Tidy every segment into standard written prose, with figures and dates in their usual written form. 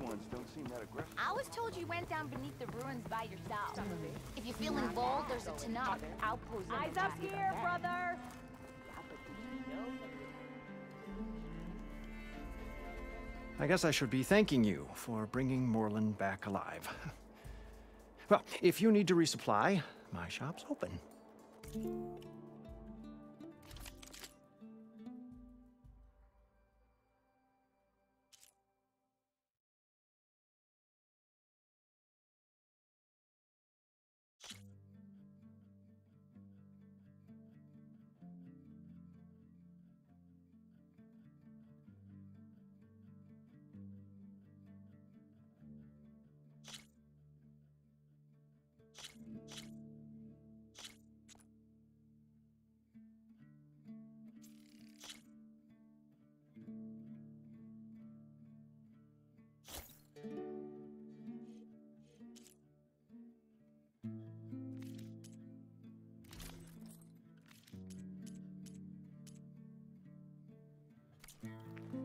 ones don't seem that aggressive. I was told you went down beneath the ruins by yourself. If you're feeling bold, there's a Tanakh outpost. Eyes up here, brother! I guess I should be thanking you for bringing Morlund back alive. Well, if you need to resupply, my shop's open.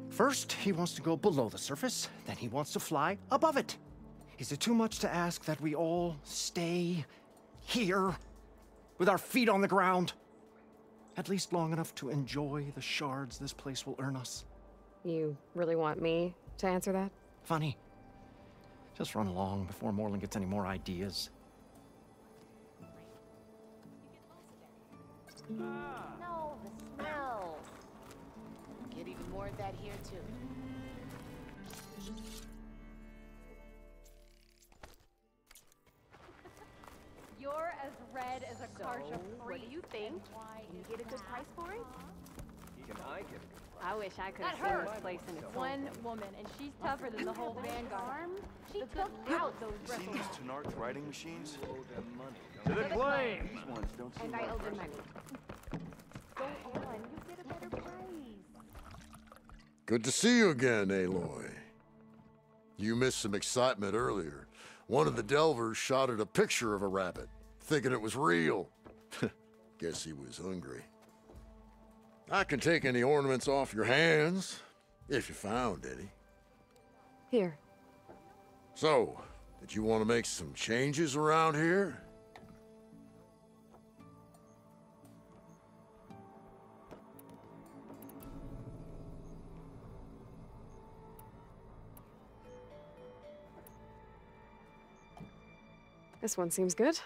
First, he wants to go below the surface, then he wants to fly above it. Is it too much to ask that we all stay here, with our feet on the ground? At least long enough to enjoy the shards this place will earn us. You really want me to answer that? Funny. Just run along before Morlund gets any more ideas. No, the smell. Get even more of that here, too. You're as red as a carch of What do you think? Can you get a good price for it? Can I get it? I wish I could Not have seen her. this place in its One woman, and she's tougher than the whole vanguard. She The took good out those See bristles. these Tenarch riding machines? To the flame! These ones don't seem And I that owe them aggressive. money. Go on, you get a better price. Good to see you again, Aloy. You missed some excitement earlier. One of the Delvers shot at a picture of a rabbit, thinking it was real. Guess he was hungry. I can take any ornaments off your hands, if you found any. Here. So, did you want to make some changes around here? This one seems good.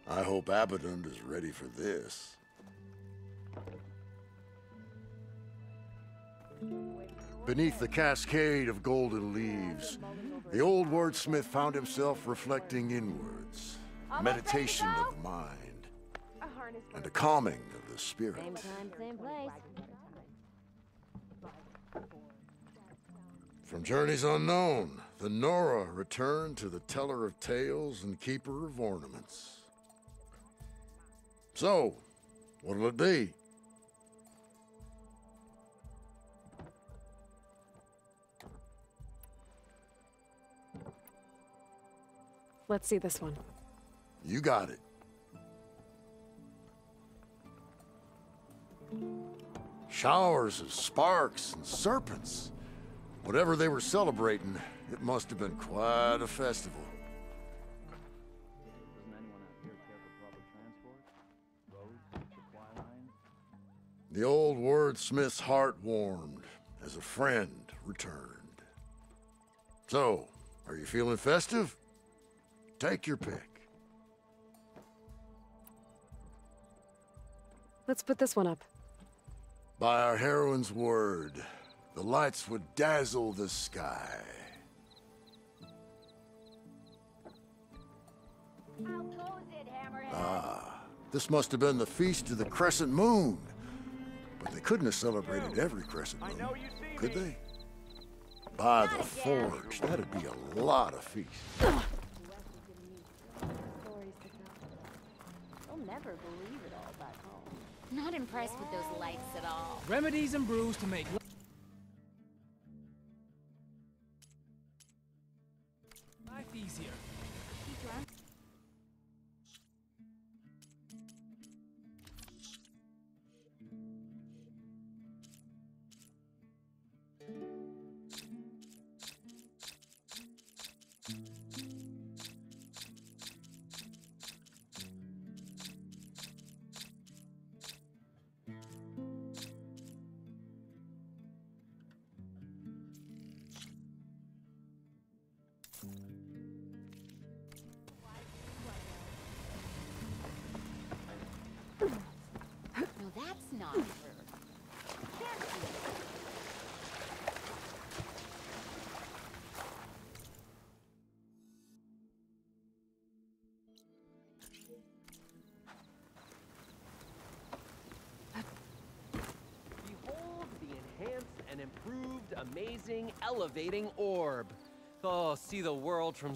I hope Abaddon is ready for this. Beneath the cascade of golden leaves, the old wordsmith found himself reflecting inwards, meditation of the mind, A harness for and a calming of the spirit. Same time, same place. From journeys unknown, the Nora returned to the teller of tales and keeper of ornaments. So, what'll it be? Let's see this one. You got it. Showers of sparks and serpents. Whatever they were celebrating, it must have been quite a festival. Doesn't anyone out here care for proper transport? Roads, supply lines? The old wordsmith's heart warmed as a friend returned. So, are you feeling festive? Take your pick. Let's put this one up. By our heroine's word, the lights would dazzle the sky. How goes it, Hammerhead? Ah, this must have been the Feast of the Crescent Moon. But they couldn't have celebrated every Crescent Moon, could they? By the Forge, that'd be a lot of feast. stories to tell. They'll never believe it all back home. Not impressed with those lights at all. Remedies and brews to make life easier. amazing, elevating orb. Oh, see the world from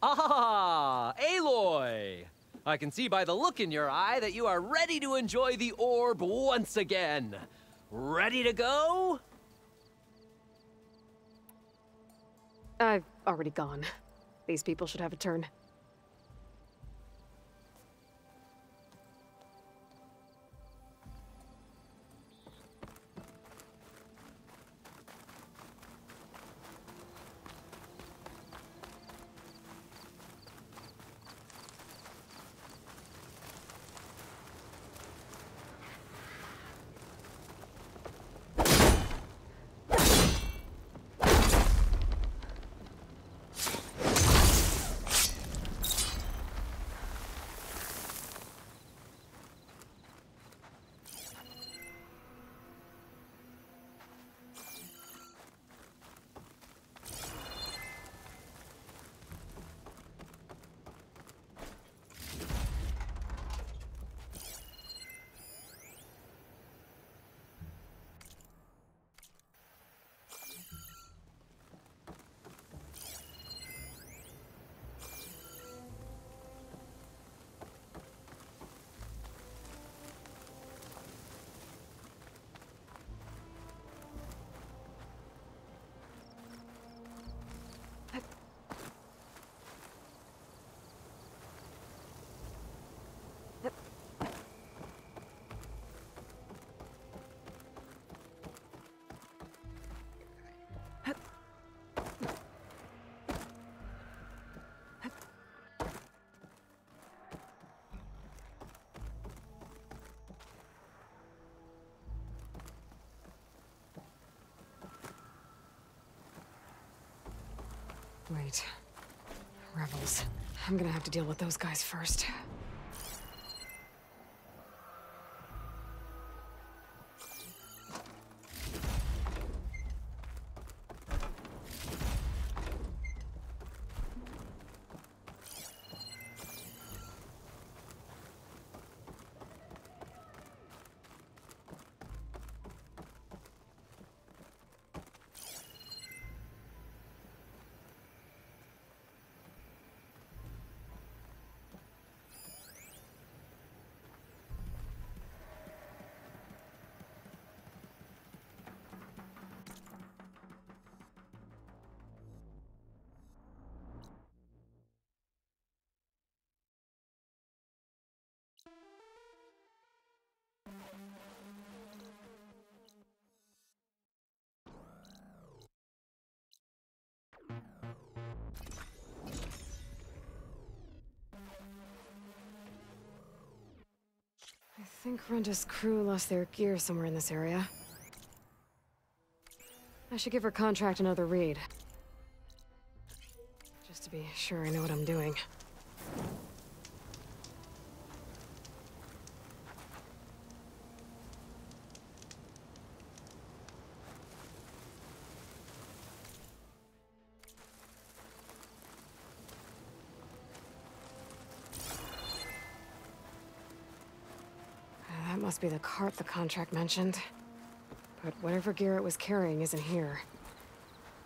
Ah, Aloy! I can see by the look in your eye that you are ready to enjoy the orb once again. Ready to go? I've already gone. These people should have a turn. Wait. Rebels. I'm gonna have to deal with those guys first. I think Renda's crew lost their gear somewhere in this area. I should give her contract another read. Just to be sure I know what I'm doing. That must be the cart the contract mentioned. But whatever gear it was carrying isn't here.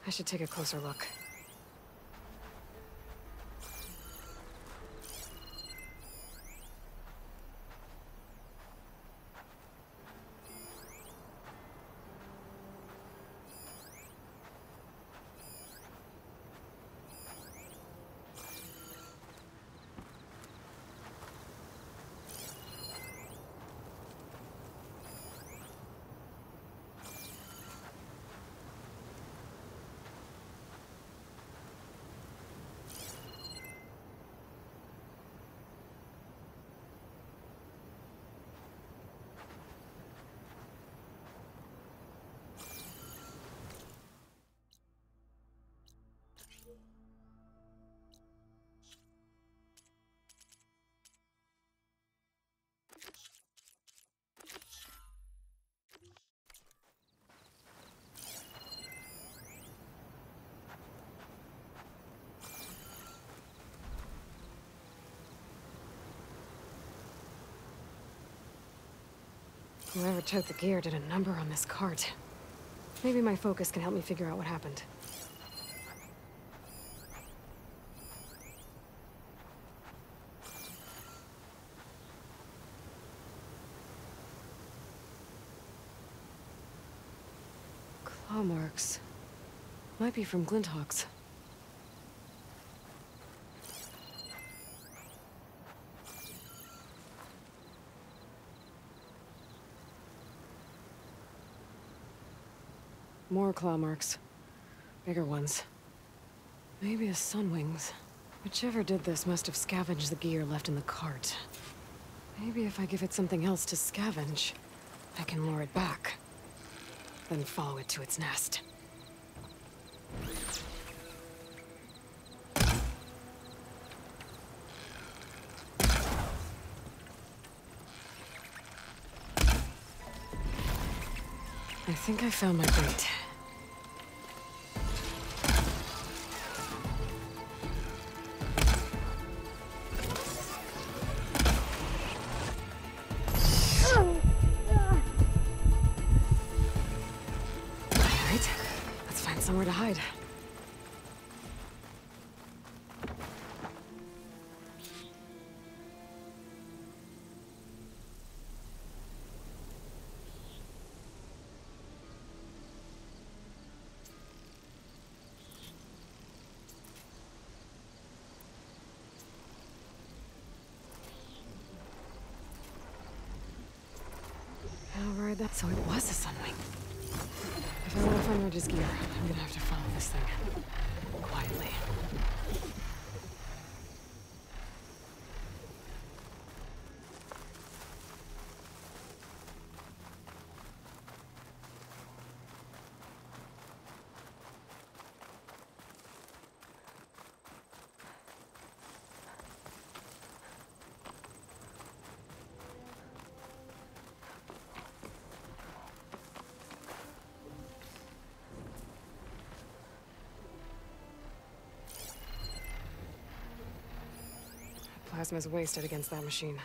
I should take a closer look. Whoever took the gear did a number on this cart. Maybe my focus can help me figure out what happened. Claw marks. Might be from Glinthawks. More claw marks. Bigger ones. Maybe a Sunwings. Whichever did this must have scavenged the gear left in the cart. Maybe if I give it something else to scavenge, I can lure it back. Then follow it to its nest. I think I found my bait. Alright, let's find somewhere to hide. Alright, so it was a Sunwing. If I want to find Reg's gear, I'm gonna have to follow this thing. Quietly. Plasma's wasted against that machine.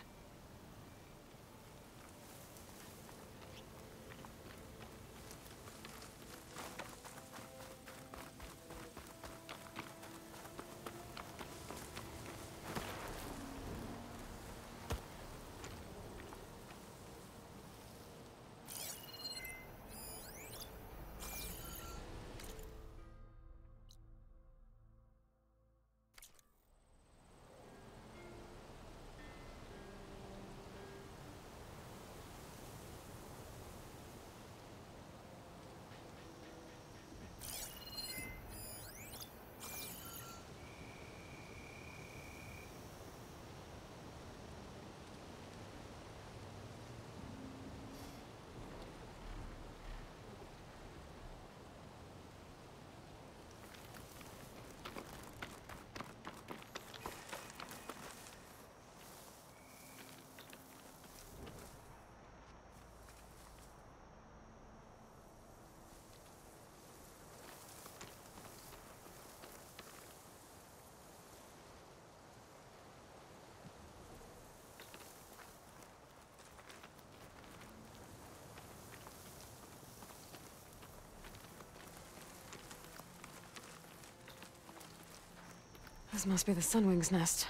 This must be the Sunwing's nest.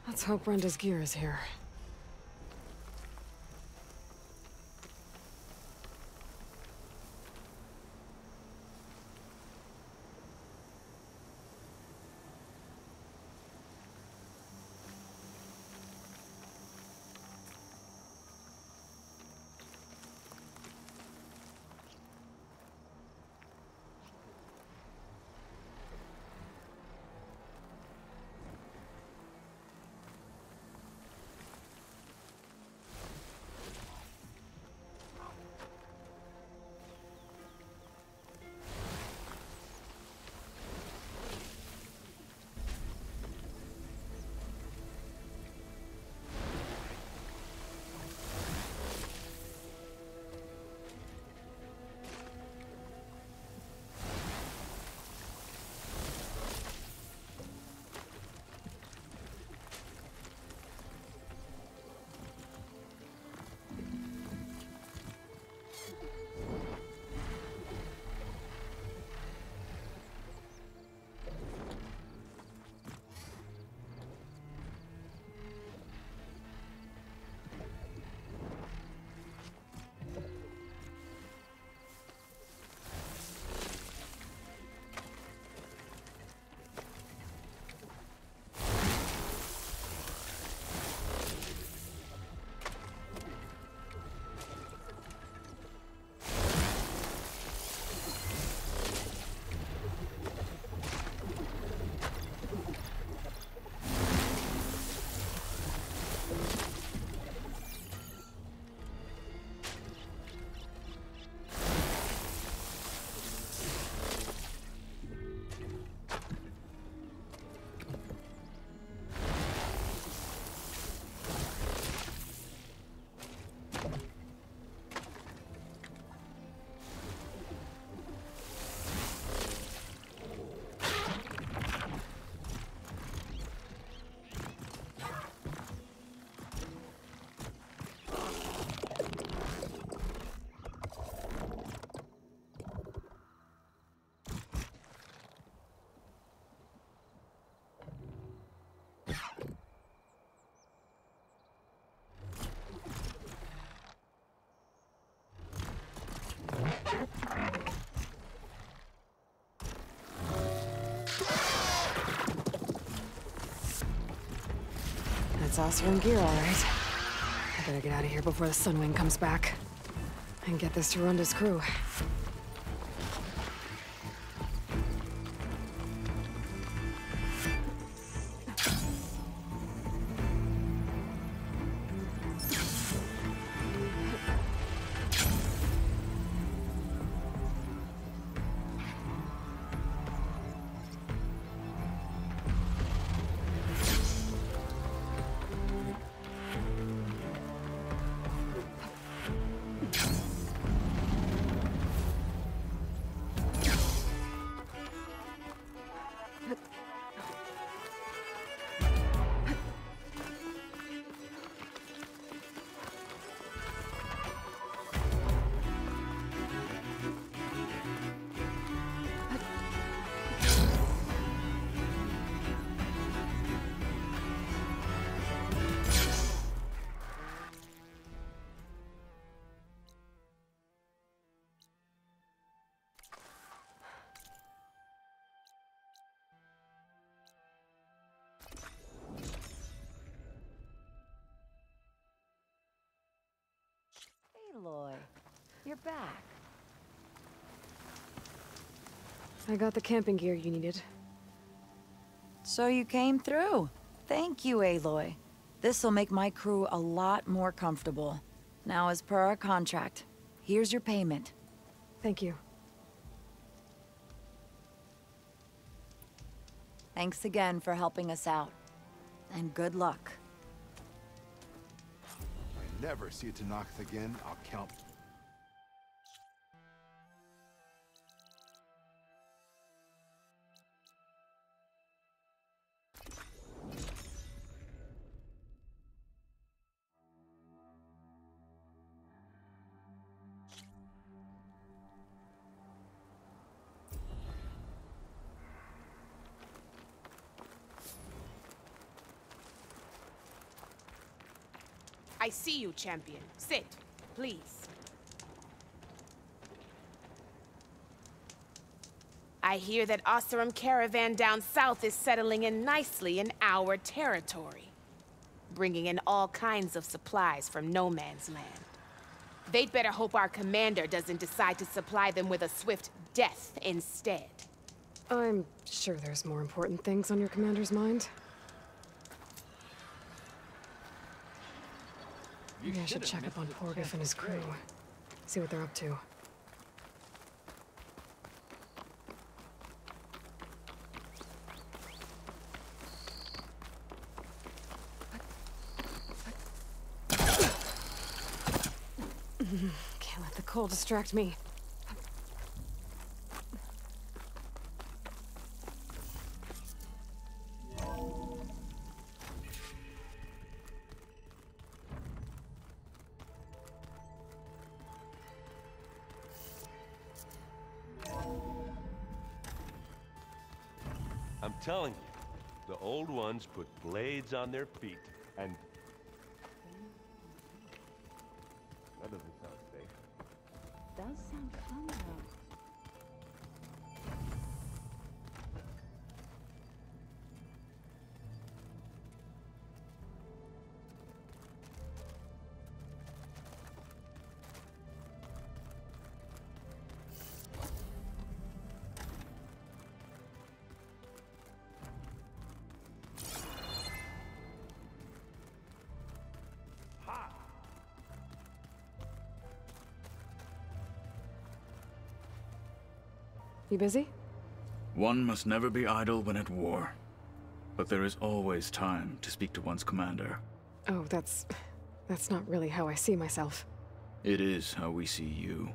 Let's hope Brenda's gear is here. That's Oseram gear, all right. I better get out of here before the Sunwing comes back. And get this to Runda's crew. Aloy, you're back. I got the camping gear you needed. So you came through. Thank you, Aloy. This'll make my crew a lot more comfortable. Now, as per our contract, here's your payment. Thank you. Thanks again for helping us out. And good luck. If I never see you to Noct again, I'll count. I see you, champion. Sit, please. I hear that Oseram caravan down south is settling in nicely in our territory, bringing in all kinds of supplies from no man's land. They'd better hope our commander doesn't decide to supply them with a swift death instead. I'm sure there's more important things on your commander's mind. Maybe I should check up on Porgif and his crew. See what they're up to. Can't let the cold distract me. I'm telling you, the old ones put blades on their feet, and... That doesn't sound safe. Does sound fun, though. You busy? One must never be idle when at war. But there is always time to speak to one's commander. Oh, that's not really how I see myself. It is how we see you.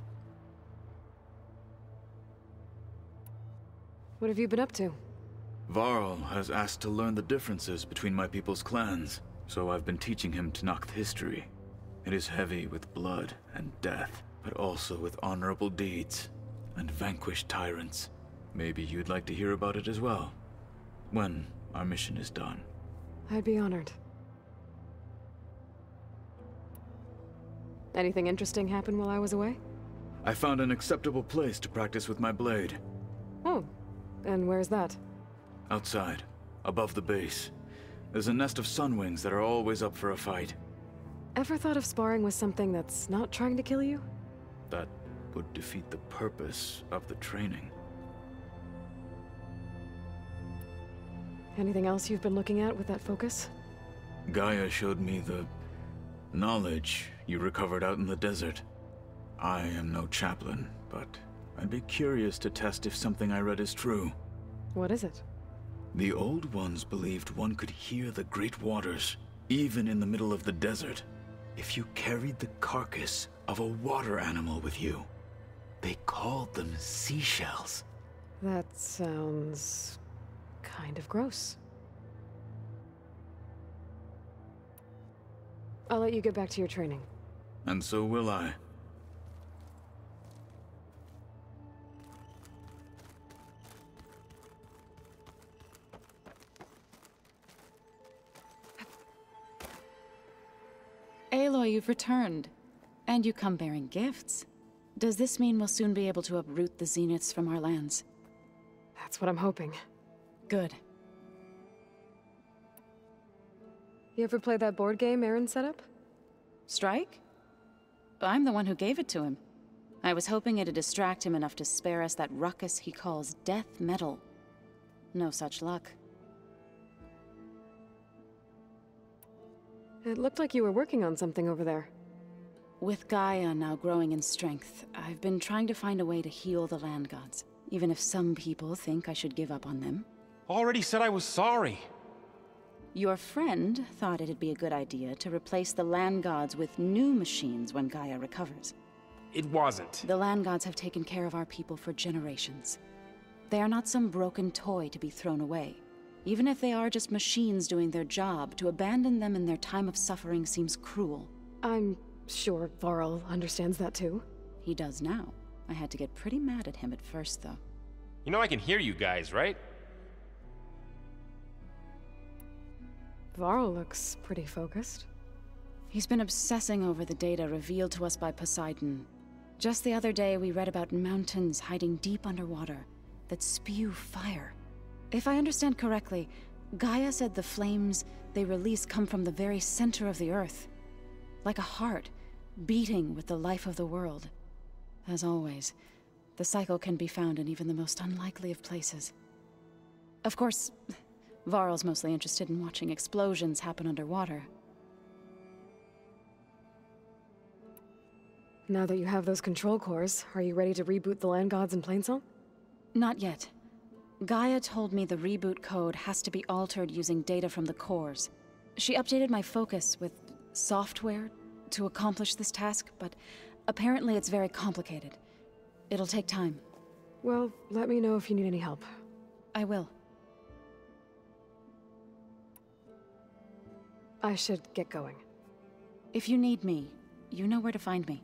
What have you been up to? Varl has asked to learn the differences between my people's clans, so I've been teaching him Tenakth history. It is heavy with blood and death, but also with honorable deeds and vanquished tyrants. Maybe you'd like to hear about it as well, when our mission is done. I'd be honored. Anything interesting happen while I was away? I found an acceptable place to practice with my blade. Oh, and where's that? Outside, above the base. There's a nest of sunwings that are always up for a fight. Ever thought of sparring with something that's not trying to kill you? That would defeat the purpose of the training. Anything else you've been looking at with that focus? Gaia showed me the knowledge you recovered out in the desert. I am no chaplain, but I'd be curious to test if something I read is true. What is it? The Old Ones believed one could hear the great waters, even in the middle of the desert, if you carried the carcass of a water animal with you. They called them seashells. That sounds kind of gross. I'll let you get back to your training. And so will I. Aloy, you've returned. And you come bearing gifts. Does this mean we'll soon be able to uproot the Zeniths from our lands? That's what I'm hoping. Good. You ever play that board game Aaron set up? Strike? I'm the one who gave it to him. I was hoping it'd distract him enough to spare us that ruckus he calls death metal. No such luck. It looked like you were working on something over there. With Gaia now growing in strength, I've been trying to find a way to heal the land gods, even if some people think I should give up on them. Already said I was sorry. Your friend thought it'd be a good idea to replace the land gods with new machines when Gaia recovers. It wasn't. The land gods have taken care of our people for generations. They are not some broken toy to be thrown away. Even if they are just machines doing their job, to abandon them in their time of suffering seems cruel. I'm sure Varl understands that too. He does now. I had to get pretty mad at him at first, though. You know I can hear you guys, right? Varl looks pretty focused. He's been obsessing over the data revealed to us by Poseidon. Just the other day, we read about mountains hiding deep underwater that spew fire. If I understand correctly, Gaia said the flames they release come from the very center of the earth. Like a heart, beating with the life of the world. As always, the cycle can be found in even the most unlikely of places. Of course, Varl's mostly interested in watching explosions happen underwater. Now that you have those control cores, are you ready to reboot the land gods in Plainsong? Not yet. Gaia told me the reboot code has to be altered using data from the cores. She updated my focus with software to accomplish this task, but apparently it's very complicated. It'll take time. Well, let me know if you need any help. I will. I should get going. If you need me, you know where to find me.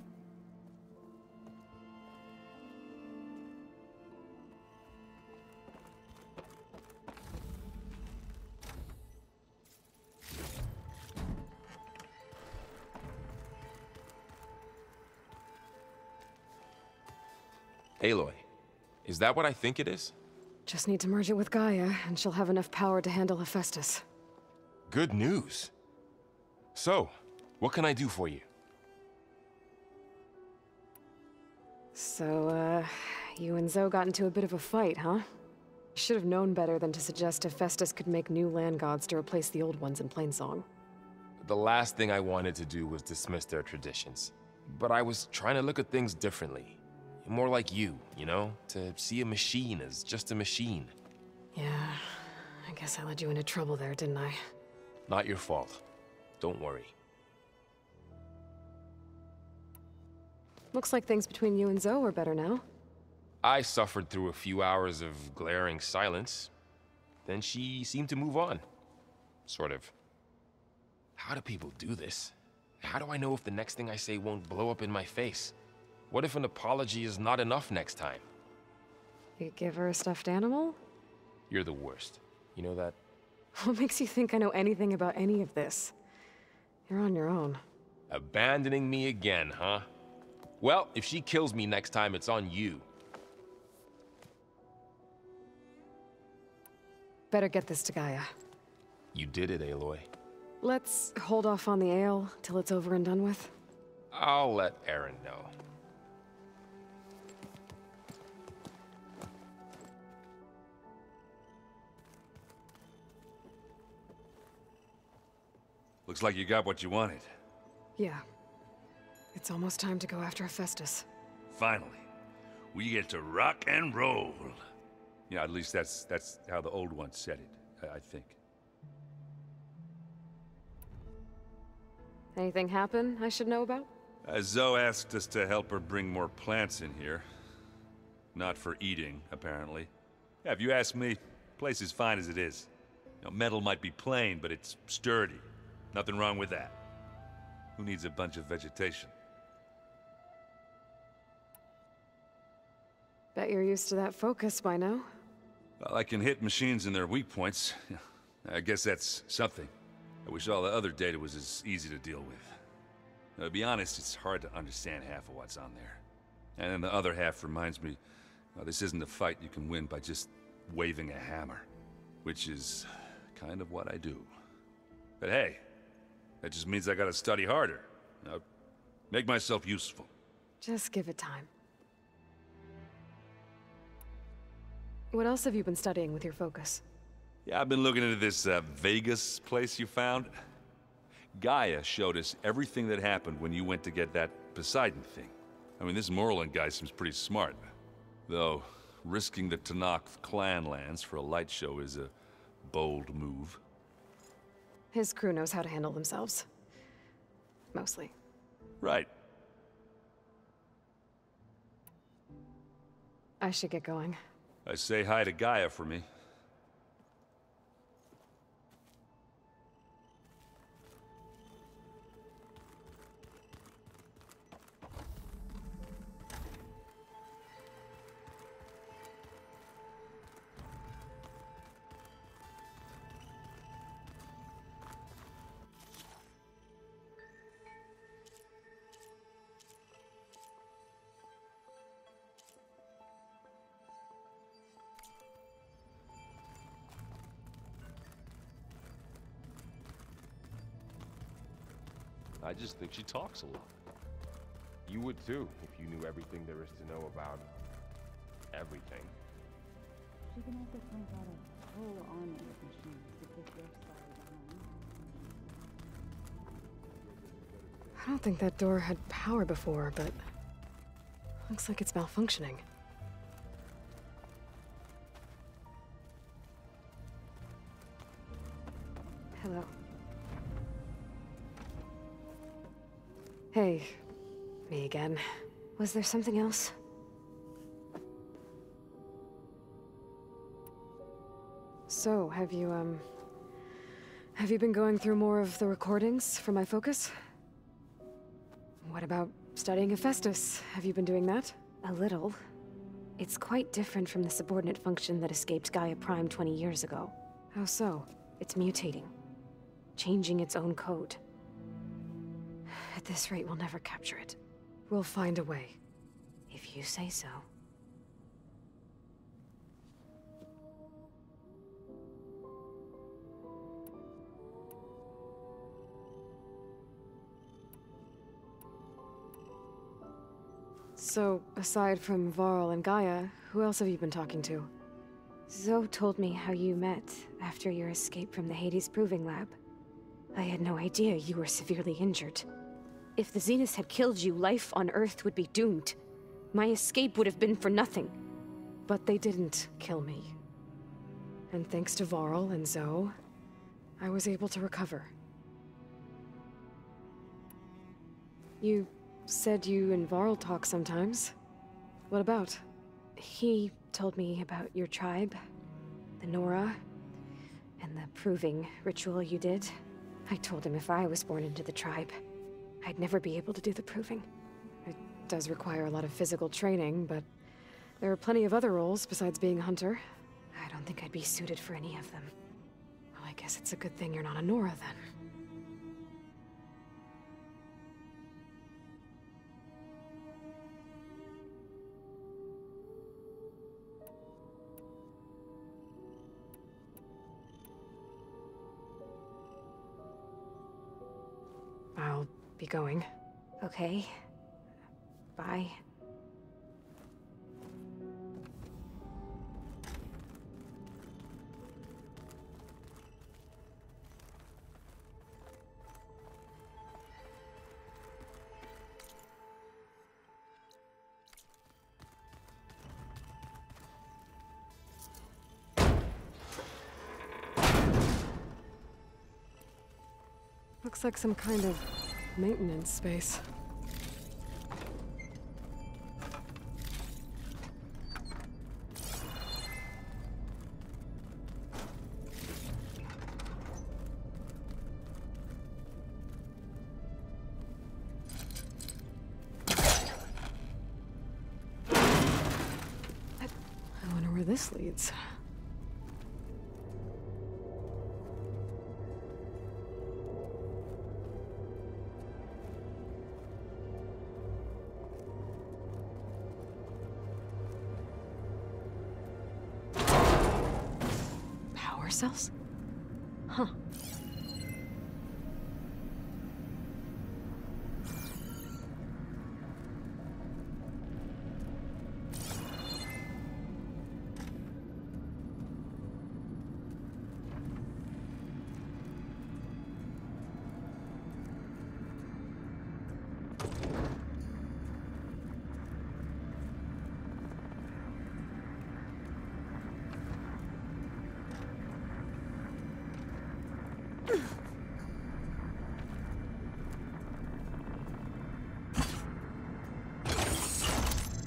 Aloy, is that what I think it is? Just need to merge it with Gaia, and she'll have enough power to handle Hephaestus. Good news. So, what can I do for you? So, you and Zoe got into a bit of a fight, huh? Should have known better than to suggest Hephaestus could make new land gods to replace the old ones in Plainsong. The last thing I wanted to do was dismiss their traditions. But I was trying to look at things differently. More like you know? To see a machine as just a machine. Yeah, I guess I led you into trouble there, didn't I? Not your fault. Don't worry. Looks like things between you and Zoe are better now. I suffered through a few hours of glaring silence. Then she seemed to move on. Sort of. How do people do this? How do I know if the next thing I say won't blow up in my face? What if an apology is not enough next time? You give her a stuffed animal? You're the worst. You know that? What makes you think I know anything about any of this? You're on your own. Abandoning me again, huh? Well, if she kills me next time, it's on you. Better get this to Gaia. You did it, Aloy. Let's hold off on the ale till it's over and done with. I'll let Aaron know. Looks like you got what you wanted. Yeah. It's almost time to go after Hephaestus. Finally. We get to rock and roll. Yeah, at least that's how the old one said it, I think. Anything happen I should know about? Zoe asked us to help her bring more plants in here. Not for eating, apparently. Yeah, if you ask me, the place is fine as it is. You know, metal might be plain, but it's sturdy. Nothing wrong with that. Who needs a bunch of vegetation? Bet you're used to that focus by now. Well, I can hit machines in their weak points. I guess that's something. I wish all the other data was as easy to deal with. Now, to be honest, it's hard to understand half of what's on there. And then the other half reminds me, well, this isn't a fight you can win by just waving a hammer. Which is kind of what I do. But hey, that just means I gotta study harder. Now, make myself useful. Just give it time. What else have you been studying with your focus? Yeah, I've been looking into this Vegas place you found. Gaia showed us everything that happened when you went to get that Poseidon thing. I mean, this Morlund guy seems pretty smart. Though, risking the Tenakth clan lands for a light show is a bold move. His crew knows how to handle themselves. Mostly. Right. I should get going. I say hi to Gaia for me. I just think she talks a lot. You would too, if you knew everything there is to know about everything. She can also point out a whole army of machines to put their stars on. I don't think that door had power before, but looks like it's malfunctioning. Hello. Hey, me again. Was there something else? So, have you been going through more of the recordings for my focus? What about studying Hephaestus? Have you been doing that? A little. It's quite different from the subordinate function that escaped Gaia Prime 20 years ago. How so? It's mutating. Changing its own code. At this rate, we'll never capture it. We'll find a way. If you say so. So, aside from Varl and Gaia, who else have you been talking to? Zoe told me how you met after your escape from the Hades Proving Lab. I had no idea you were severely injured. If the Zeniths had killed you, life on Earth would be doomed. My escape would have been for nothing. But they didn't kill me. And thanks to Varl and Zoe, I was able to recover. You said you and Varl talk sometimes. What about? He told me about your tribe, the Nora, and the proving ritual you did. I told him if I was born into the tribe, I'd never be able to do the proving. It does require a lot of physical training, but there are plenty of other roles besides being a hunter. I don't think I'd be suited for any of them. Well, I guess it's a good thing you're not a Nora, then. be going. Okay. Bye. Looks like some kind of maintenance space. I wonder where this leads. Cells? Huh.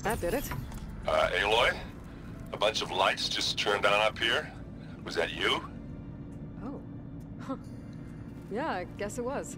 That did it. Aloy? A bunch of lights just turned on up here? Was that you? Oh. Huh. Yeah, I guess it was.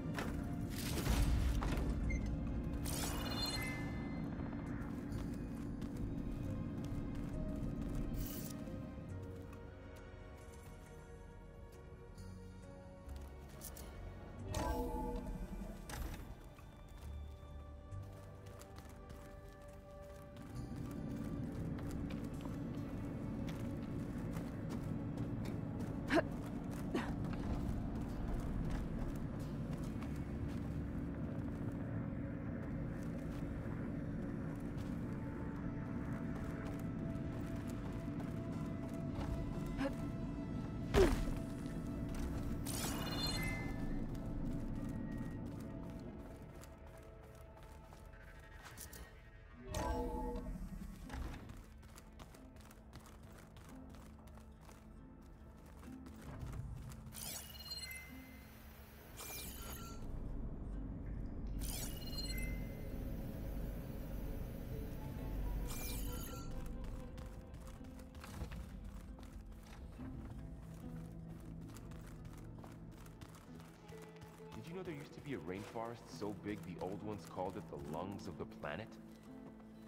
Did you know there used to be a rainforest so big the old ones called it the lungs of the planet?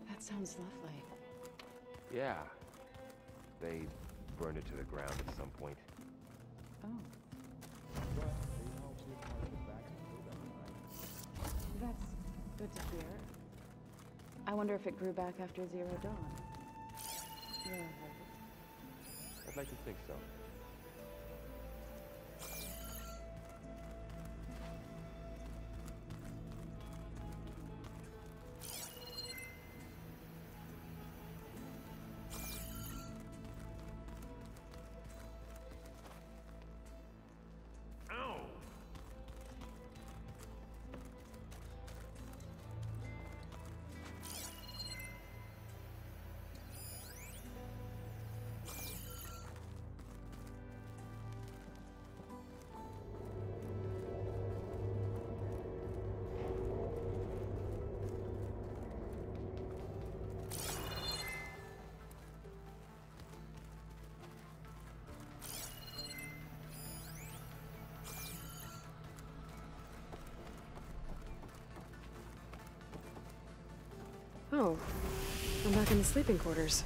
That sounds lovely. Yeah. They burned it to the ground at some point. Oh. That's good to hear. I wonder if it grew back after Zero Dawn. Yeah. I'd like to think so. Oh, I'm back in the sleeping quarters.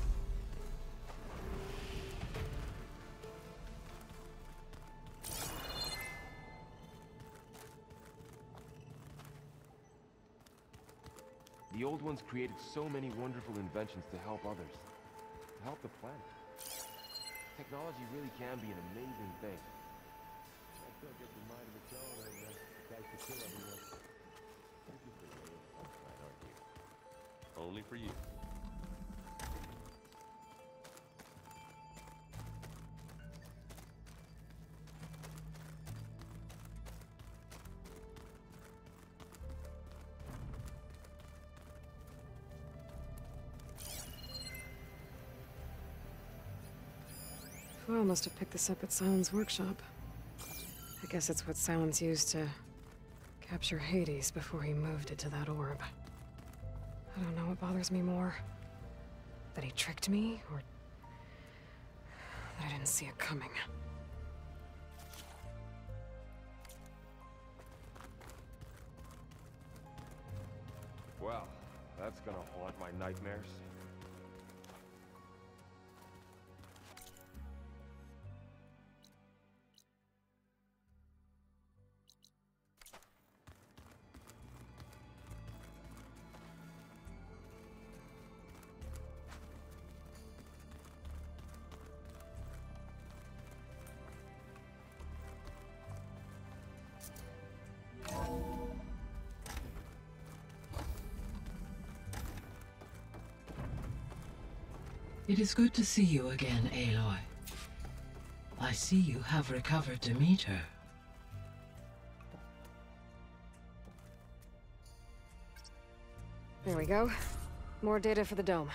The old ones created so many wonderful inventions to help others, to help the planet. Technology really can be an amazing thing. I still get the mind of its own and decides to kill everyone. Only for you. Well, must have picked this up at Silence workshop. I guess it's what Silence used to capture Hades before he moved it to that orb. I don't know what bothers me more. That he tricked me, or that I didn't see it coming. Well, that's gonna haunt my nightmares. It is good to see you again, Aloy. I see you have recovered Demeter. There we go. More data for the dome.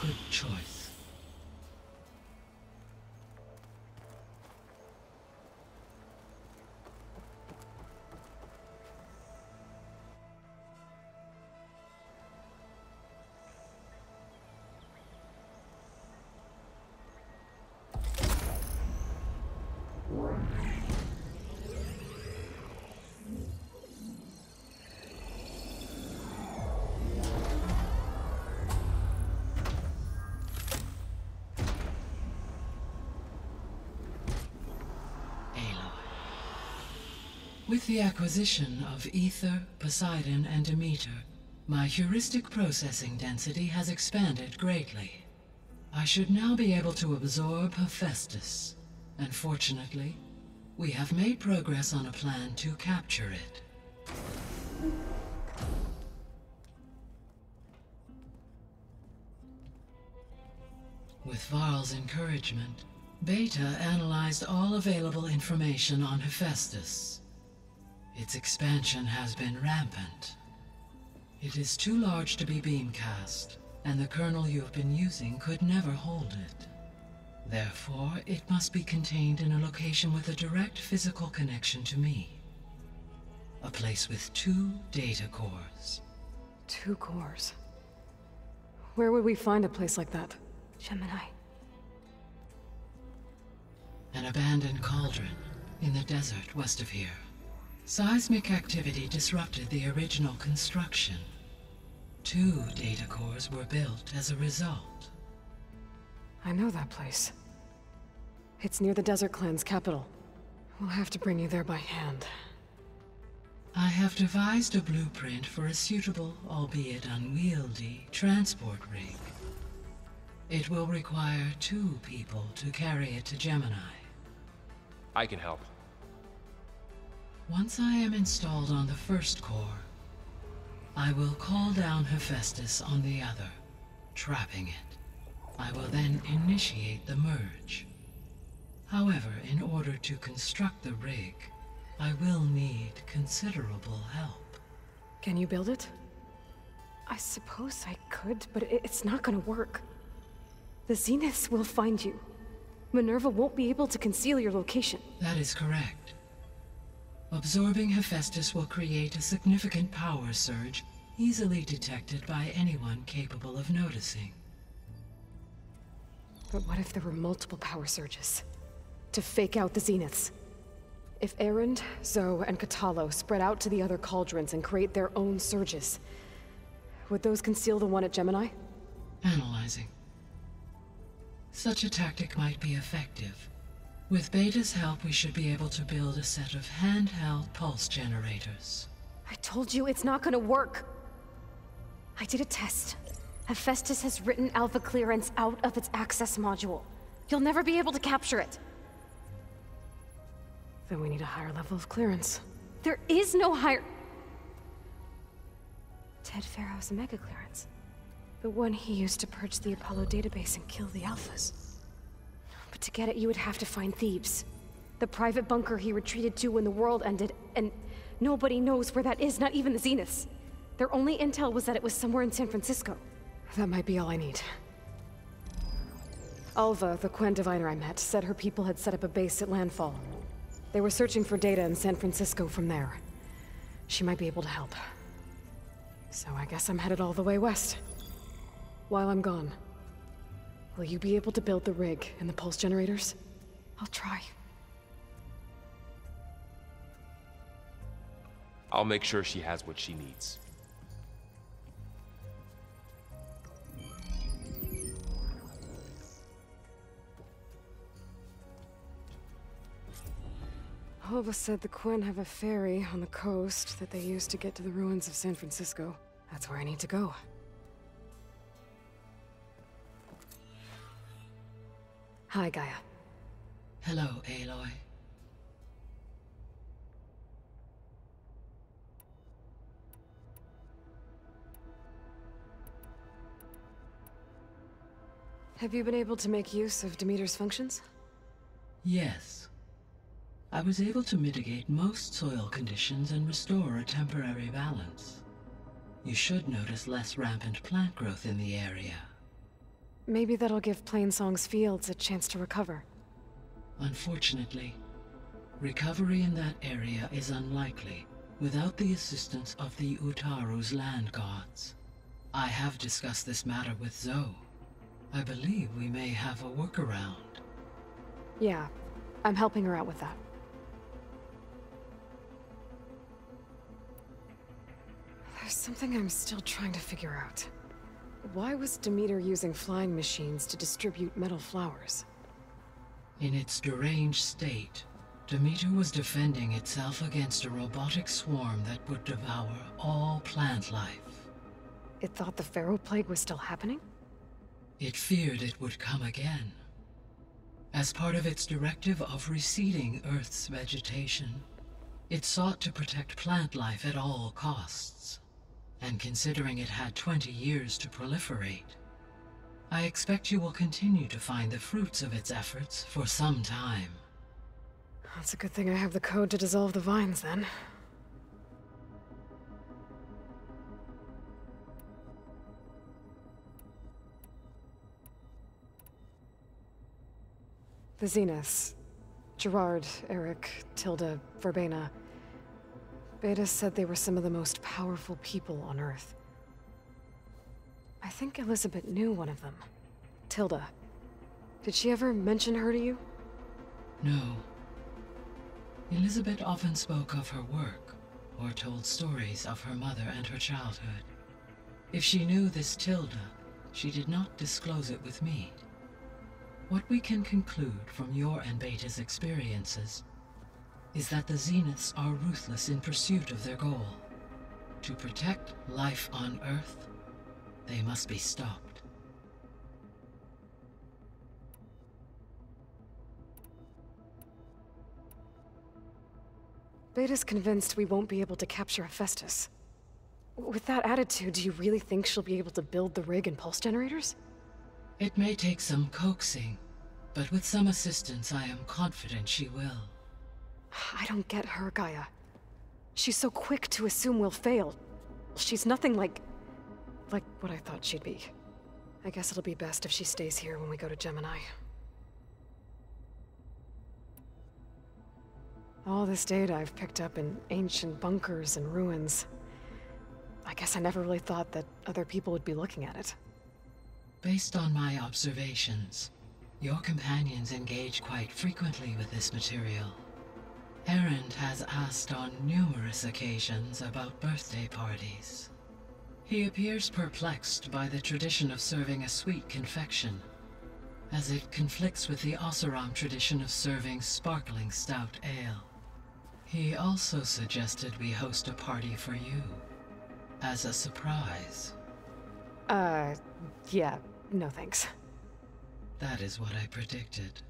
Good choice. With the acquisition of Ether, Poseidon, and Demeter, my heuristic processing density has expanded greatly. I should now be able to absorb Hephaestus, and fortunately, we have made progress on a plan to capture it. With Varl's encouragement, Beta analyzed all available information on Hephaestus. Its expansion has been rampant. It is too large to be beamcast, and the kernel you have been using could never hold it. Therefore, it must be contained in a location with a direct physical connection to me. A place with 2 data cores. 2 cores? Where would we find a place like that? Gemini. An abandoned cauldron in the desert west of here. Seismic activity disrupted the original construction. 2 data cores were built as a result. I know that place. It's near the Desert Clan's capital. We'll have to bring you there by hand. I have devised a blueprint for a suitable, albeit unwieldy, transport rig. It will require 2 people to carry it to Gemini. I can help. Once I am installed on the first core, I will call down Hephaestus on the other, trapping it. I will then initiate the merge. However, in order to construct the rig, I will need considerable help. Can you build it? I suppose I could, but it's not gonna work. The Zeniths will find you. Minerva won't be able to conceal your location. That is correct. Absorbing Hephaestus will create a significant power surge, easily detected by anyone capable of noticing. But what if there were multiple power surges? To fake out the Zeniths? If Erend, Zoe, and Katalo spread out to the other cauldrons and create their own surges, would those conceal the one at Gemini? Analyzing. Such a tactic might be effective. With Beta's help, we should be able to build a set of handheld pulse generators. I told you it's not gonna work. I did a test. Hephaestus has written Alpha clearance out of its access module. You'll never be able to capture it. Then we need a higher level of clearance. There is no higher... Ted Pharaoh's mega clearance. The one he used to purge the Apollo database and kill the Alphas. But to get it, you would have to find Thebes. The private bunker he retreated to when the world ended, and nobody knows where that is, not even the Zeniths. Their only intel was that it was somewhere in San Francisco. That might be all I need. Alva, the Quen diviner I met, said her people had set up a base at Landfall. They were searching for data in San Francisco from there. She might be able to help. So I guess I'm headed all the way west. While I'm gone, will you be able to build the rig and the pulse generators? I'll try. I'll make sure she has what she needs. Alva said the Quen have a ferry on the coast that they use to get to the ruins of San Francisco. That's where I need to go. Hi, Gaia. Hello, Aloy. Have you been able to make use of Demeter's functions? Yes. I was able to mitigate most soil conditions and restore a temporary balance. You should notice less rampant plant growth in the area. Maybe that'll give Plainsong's fields a chance to recover. Unfortunately, recovery in that area is unlikely without the assistance of the Utaru's land gods. I have discussed this matter with Zoe. I believe we may have a workaround. Yeah, I'm helping her out with that. There's something I'm still trying to figure out. Why was Demeter using flying machines to distribute metal flowers? In its deranged state, Demeter was defending itself against a robotic swarm that would devour all plant life. It thought the Pharaoh Plague was still happening? It feared it would come again. As part of its directive of reseeding Earth's vegetation, it sought to protect plant life at all costs. And considering it had 20 years to proliferate, I expect you will continue to find the fruits of its efforts for some time. That's a good thing I have the code to dissolve the vines, then. The Zeniths. Gerard, Eric, Tilda, Verbena. Beta said they were some of the most powerful people on Earth. I think Elizabeth knew one of them. Tilda. Did she ever mention her to you? No. Elizabeth often spoke of her work, or told stories of her mother and her childhood. If she knew this Tilda, she did not disclose it with me. What we can conclude from your and Beta's experiences is that the Zeniths are ruthless in pursuit of their goal. To protect life on Earth, they must be stopped. Beta's convinced we won't be able to capture Hephaestus. With that attitude, do you really think she'll be able to build the rig and pulse generators? It may take some coaxing, but with some assistance I am confident she will. I don't get her, Gaia. She's so quick to assume we'll fail. She's nothing like what I thought she'd be. I guess it'll be best if she stays here when we go to Gemini. All this data I've picked up in ancient bunkers and ruins. I guess I never really thought that other people would be looking at it. Based on my observations, your companions engage quite frequently with this material. Erend has asked on numerous occasions about birthday parties. He appears perplexed by the tradition of serving a sweet confection, as it conflicts with the Oseram tradition of serving sparkling stout ale. He also suggested we host a party for you, as a surprise. Yeah, no thanks. That is what I predicted.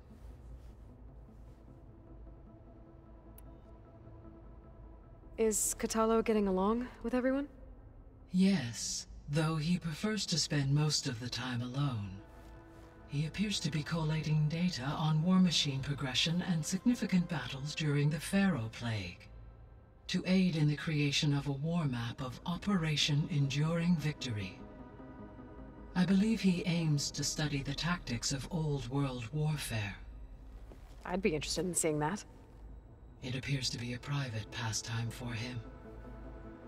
Is Kotallo getting along with everyone? Yes, though he prefers to spend most of the time alone. He appears to be collating data on war machine progression and significant battles during the Pharaoh Plague, to aid in the creation of a war map of Operation Enduring Victory. I believe he aims to study the tactics of Old World warfare. I'd be interested in seeing that. It appears to be a private pastime for him.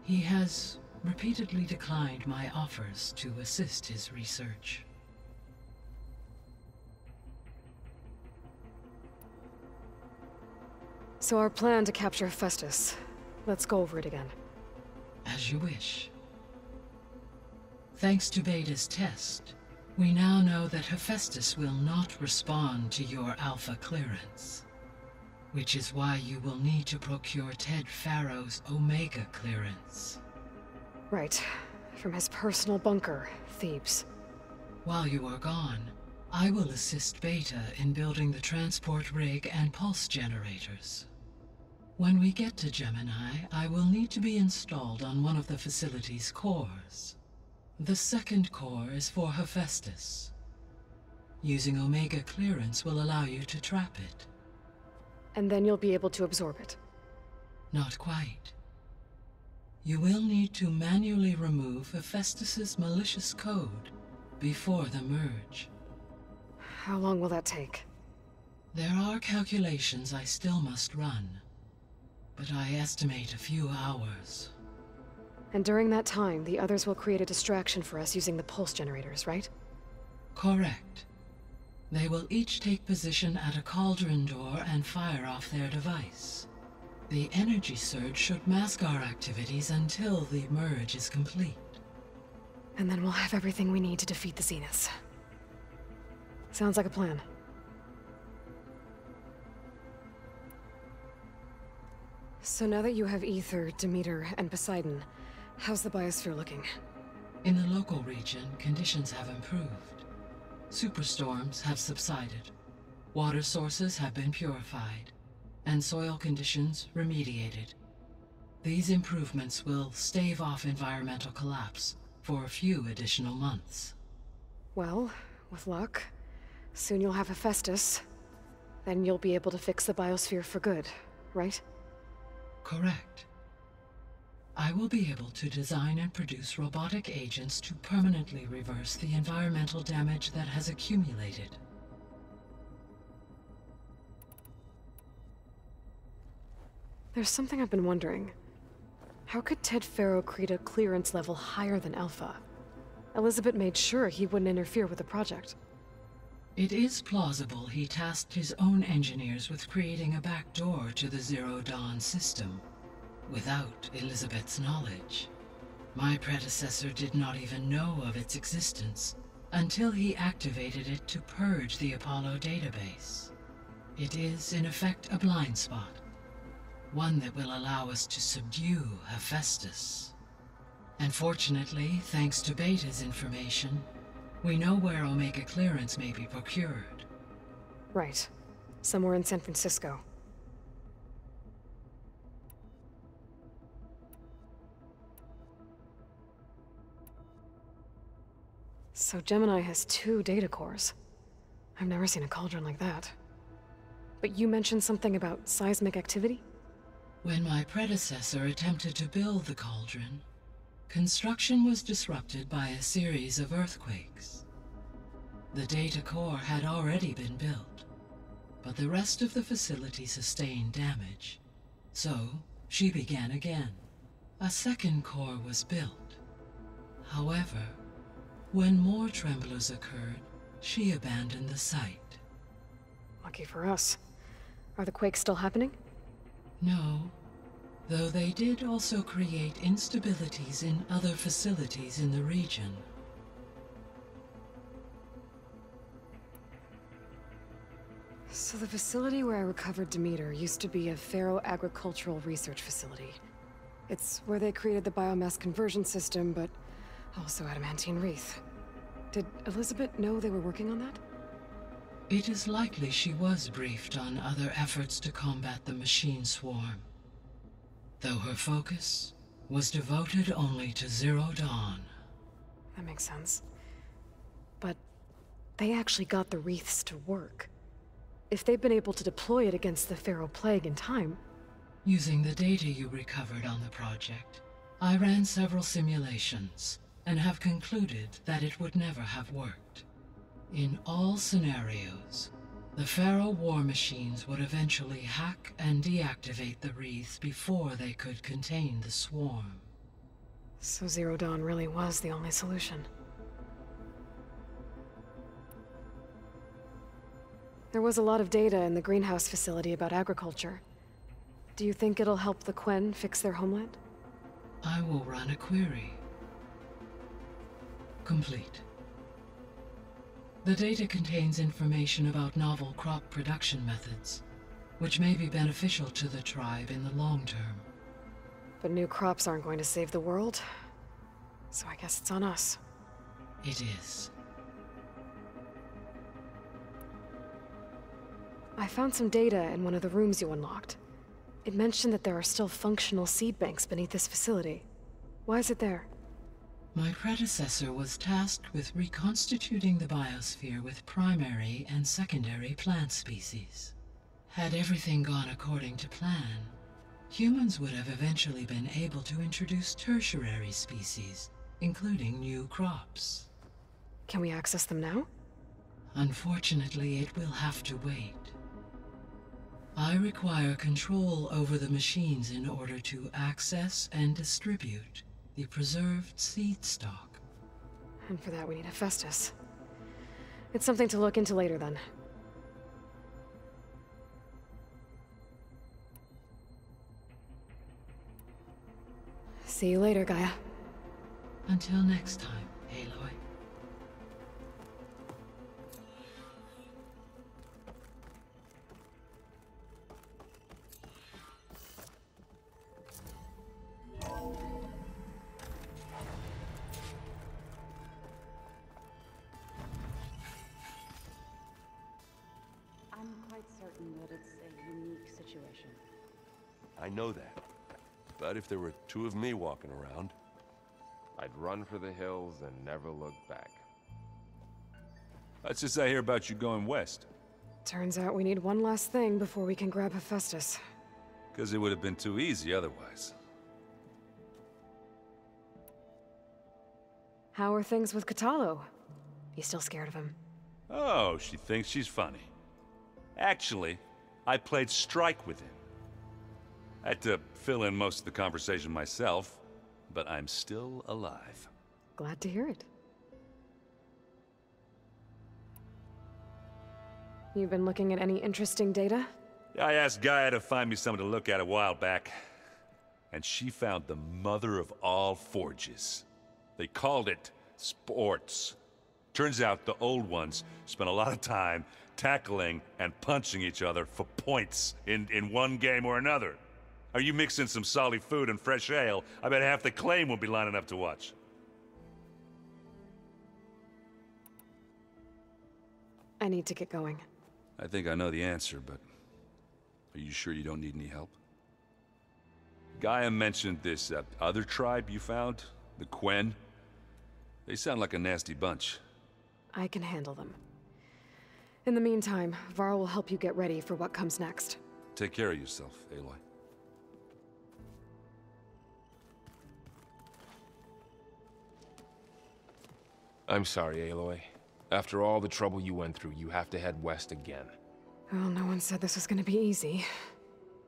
He has repeatedly declined my offers to assist his research. So our plan to capture Hephaestus. Let's go over it again. As you wish. Thanks to Beta's test, we now know that Hephaestus will not respond to your Alpha clearance. Which is why you will need to procure Ted Pharaoh's Omega clearance. Right. From his personal bunker, Thebes. While you are gone, I will assist Beta in building the transport rig and pulse generators. When we get to Gemini, I will need to be installed on one of the facility's cores. The second core is for Hephaestus. Using Omega clearance will allow you to trap it. And then you'll be able to absorb it. Not quite. You will need to manually remove Hephaestus's malicious code before the merge. How long will that take? There are calculations I still must run, but I estimate a few hours. And during that time, the others will create a distraction for us using the pulse generators, right? Correct. They will each take position at a cauldron door and fire off their device. The energy surge should mask our activities until the merge is complete. And then we'll have everything we need to defeat the Zeniths. Sounds like a plan. So now that you have Ether, Demeter, and Poseidon, how's the biosphere looking? In the local region, conditions have improved. Superstorms have subsided. Water sources have been purified, and soil conditions remediated. These improvements will stave off environmental collapse for a few additional months. Well, with luck, soon you'll have Hephaestus. Then you'll be able to fix the biosphere for good, right? Correct. I will be able to design and produce robotic agents to permanently reverse the environmental damage that has accumulated. There's something I've been wondering. How could Ted Pharaoh create a clearance level higher than Alpha? Elizabeth made sure he wouldn't interfere with the project. It is plausible he tasked his own engineers with creating a back door to the Zero Dawn system, without Elizabeth's knowledge. My predecessor did not even know of its existence until he activated it to purge the Apollo database. It is, in effect, a blind spot, one that will allow us to subdue Hephaestus. And fortunately, thanks to Beta's information, we know where Omega clearance may be procured. Right. Somewhere in San Francisco. So Gemini has 2 data cores. I've never seen a cauldron like that. But you mentioned something about seismic activity? When my predecessor attempted to build the cauldron, construction was disrupted by a series of earthquakes. The data core had already been built, but the rest of the facility sustained damage. So, she began again. A second core was built. However, when more tremblers occurred, she abandoned the site. Lucky for us. Are the quakes still happening? No, though they did also create instabilities in other facilities in the region. So the facility where I recovered Demeter used to be a Pharaoh agricultural research facility. It's where they created the biomass conversion system, but also adamantine wreath. Did Elizabeth know they were working on that? It is likely she was briefed on other efforts to combat the machine swarm, though her focus was devoted only to Zero Dawn. That makes sense. But they actually got the wreaths to work. If they've been able to deploy it against the Pharaoh Plague in time... Using the data you recovered on the project, I ran several simulations and have concluded that it would never have worked. In all scenarios, the Pharaoh war machines would eventually hack and deactivate the wreaths before they could contain the swarm. So Zero Dawn really was the only solution. There was a lot of data in the greenhouse facility about agriculture. Do you think it'll help the Quen fix their homeland? I will run a query. Complete. The data contains information about novel crop production methods, which may be beneficial to the tribe in the long term. But new crops aren't going to save the world, so I guess it's on us. It is. I found some data in one of the rooms you unlocked. It mentioned that there are still functional seed banks beneath this facility. Why is it there? My predecessor was tasked with reconstituting the biosphere with primary and secondary plant species. Had everything gone according to plan, humans would have eventually been able to introduce tertiary species, including new crops. Can we access them now? Unfortunately, it will have to wait. I require control over the machines in order to access and distribute the preserved seed stock. And for that we need Hephaestus. It's something to look into later then. See you later, Gaia. Until next time, Aloy. I'm quite certain that it's a unique situation. I know that. But if there were two of me walking around... I'd run for the hills and never look back. That's just I hear about you going west. Turns out we need one last thing before we can grab Hephaestus. Because it would have been too easy otherwise. How are things with Kotallo? You still scared of him? Oh, she thinks she's funny. Actually, I played strike with him. I had to fill in most of the conversation myself, but I'm still alive. Glad to hear it. You've been looking at any interesting data? I asked Gaia to find me something to look at a while back, and she found the mother of all forges. They called it sports. Turns out the old ones spent a lot of time tackling and punching each other for points in one game or another. Are you mixing some solid food and fresh ale? I bet half the claim will be lining up to watch. I need to get going. I think I know the answer, but are you sure you don't need any help? Gaia mentioned this other tribe you found, the Quen. They sound like a nasty bunch. I can handle them. In the meantime, Varl will help you get ready for what comes next. Take care of yourself, Aloy. I'm sorry, Aloy. After all the trouble you went through, you have to head west again. Well, no one said this was gonna be easy.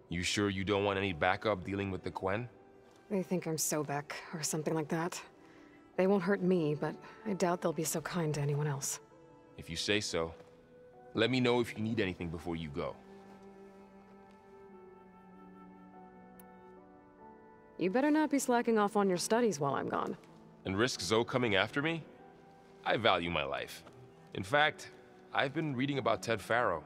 You sure you don't want any backup dealing with the Quen? They think I'm Sobek, or something like that. They won't hurt me, but I doubt they'll be so kind to anyone else. If you say so. Let me know if you need anything before you go. You better not be slacking off on your studies while I'm gone. And risk Zoe coming after me? I value my life. In fact, I've been reading about Ted Faro.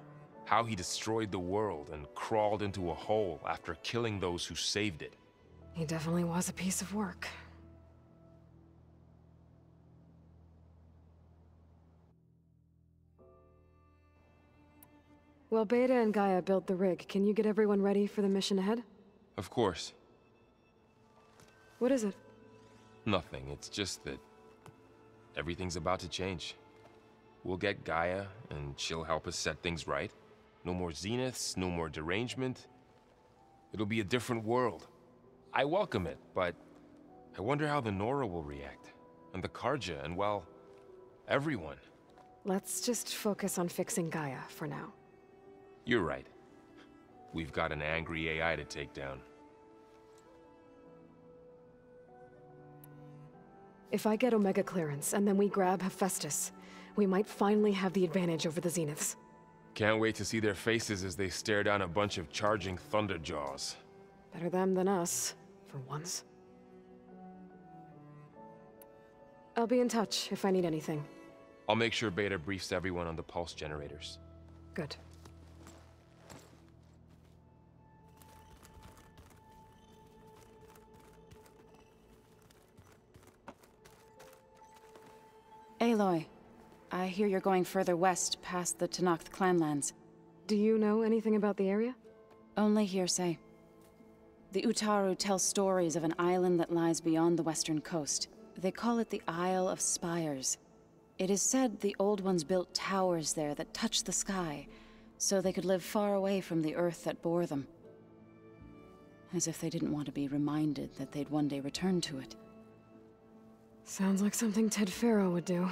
How he destroyed the world and crawled into a hole after killing those who saved it. He definitely was a piece of work. Well, Beta and Gaia built the rig. Can you get everyone ready for the mission ahead? Of course. What is it? Nothing. It's just that everything's about to change. We'll get Gaia, and she'll help us set things right. No more zeniths, no more derangement. It'll be a different world. I welcome it, but I wonder how the Nora will react. And the Karja, and well, everyone. Let's just focus on fixing Gaia for now. You're right. We've got an angry AI to take down. If I get Omega clearance, and then we grab Hephaestus, we might finally have the advantage over the Zeniths. Can't wait to see their faces as they stare down a bunch of charging Thunderjaws. Better them than us, for once. I'll be in touch if I need anything. I'll make sure Beta briefs everyone on the pulse generators. Good. Aloy, I hear you're going further west past the Tenakth clanlands. Do you know anything about the area? Only hearsay. The Utaru tell stories of an island that lies beyond the western coast. They call it the Isle of Spires. It is said the Old Ones built towers there that touch the sky, so they could live far away from the earth that bore them. As if they didn't want to be reminded that they'd one day return to it. Sounds like something Ted Faro would do.